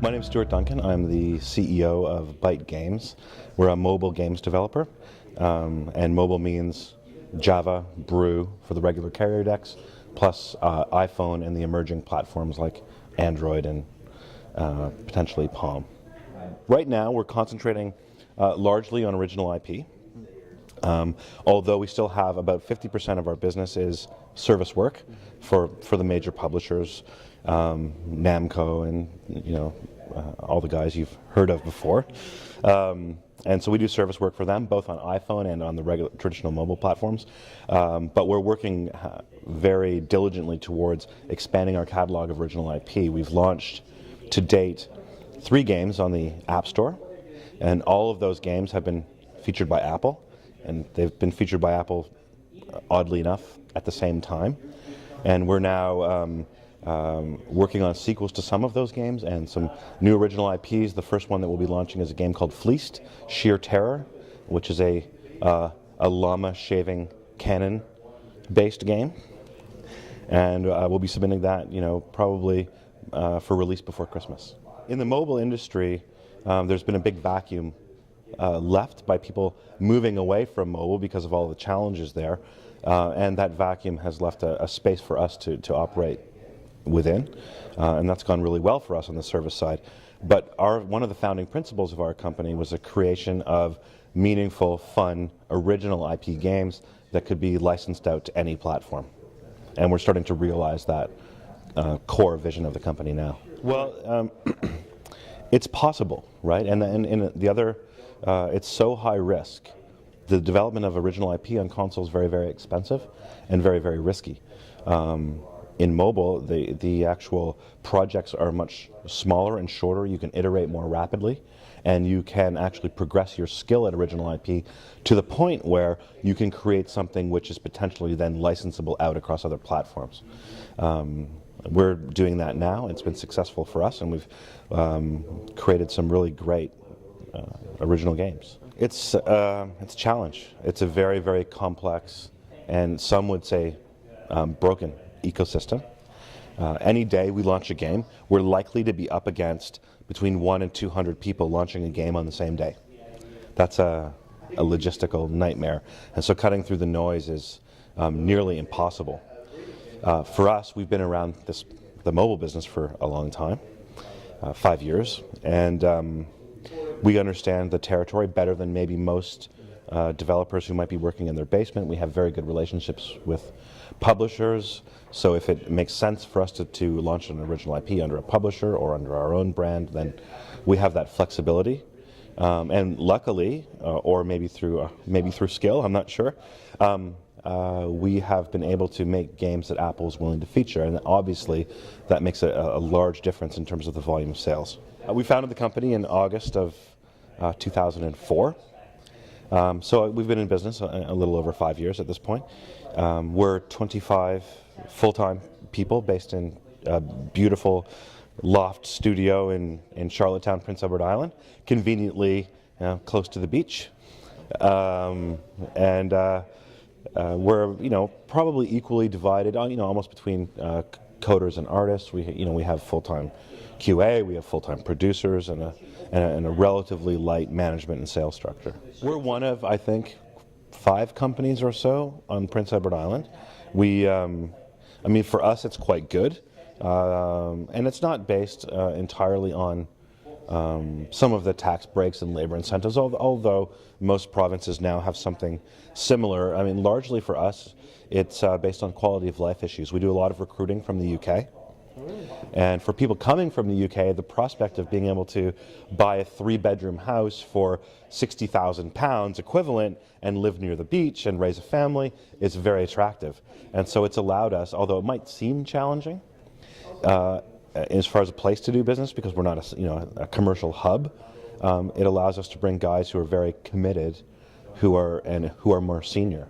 My name is Stuart Duncan. I'm the CEO of Bight Games. We're a mobile games developer, and mobile means Java, Brew for the regular carrier decks, plus iPhone and the emerging platforms like Android and potentially Palm. Right now we're concentrating largely on original IP, although we still have about 50% of our business is service work for the major publishers, Namco and all the guys you've heard of before. And so we do service work for them, both on iPhone and on the regular traditional mobile platforms. But we're working very diligently towards expanding our catalog of original IP. We've launched to date 3 games on the App Store, and all of those games have been featured by Apple, and they've been featured by Apple, oddly enough, at the same time. And we're now working on sequels to some of those games and some new original IPs. The first one that we'll be launching is a game called Fleeced, Sheer Terror, which is a llama shaving cannon-based game. And we'll be submitting that, probably for release before Christmas. In the mobile industry, there's been a big vacuum left by people moving away from mobile because of all the challenges there, and that vacuum has left a space for us to operate within, and that's gone really well for us on the service side. But one of the founding principles of our company was the creation of meaningful, fun, original IP games that could be licensed out to any platform. And we're starting to realize that core vision of the company now. Well, it's possible, right? And the other, it's so high risk. The development of original IP on console is very, very expensive and very, very risky. In mobile, the actual projects are much smaller and shorter. You can iterate more rapidly, and you can actually progress your skill at original IP to the point where you can create something which is potentially then licensable out across other platforms. We're doing that now. It's been successful for us, and we've created some really great original games. It's a challenge. It's a very, very complex, and some would say broken ecosystem. Any day we launch a game, we're likely to be up against between 100 and 200 people launching a game on the same day. That's a logistical nightmare, and so cutting through the noise is nearly impossible. For us, we've been around the mobile business for a long time, 5 years, and we understand the territory better than maybe most developers who might be working in their basement. We have very good relationships with publishers, so if it makes sense for us to launch an original IP under a publisher or under our own brand, then we have that flexibility. And luckily, or maybe through skill, I'm not sure, we have been able to make games that Apple is willing to feature, and obviously that makes a large difference in terms of the volume of sales. We founded the company in August of 2004. So we've been in business a little over 5 years at this point. We're 25 full-time people based in a beautiful loft studio in Charlottetown, Prince Edward Island, conveniently close to the beach. And we're probably equally divided, almost between coders and artists. We have full-time QA, we have full-time producers, and a relatively light management and sales structure. We're one of, I think, 5 companies or so on Prince Edward Island. For us, it's quite good, and it's not based entirely on some of the tax breaks and labor incentives, although most provinces now have something similar. Largely for us, it's based on quality of life issues. We do a lot of recruiting from the UK. And for people coming from the UK, the prospect of being able to buy a 3-bedroom house for £60,000 equivalent and live near the beach and raise a family is very attractive. And so it's allowed us, although it might seem challenging as far as a place to do business, because we're not a commercial hub, it allows us to bring guys who are very committed, who are more senior.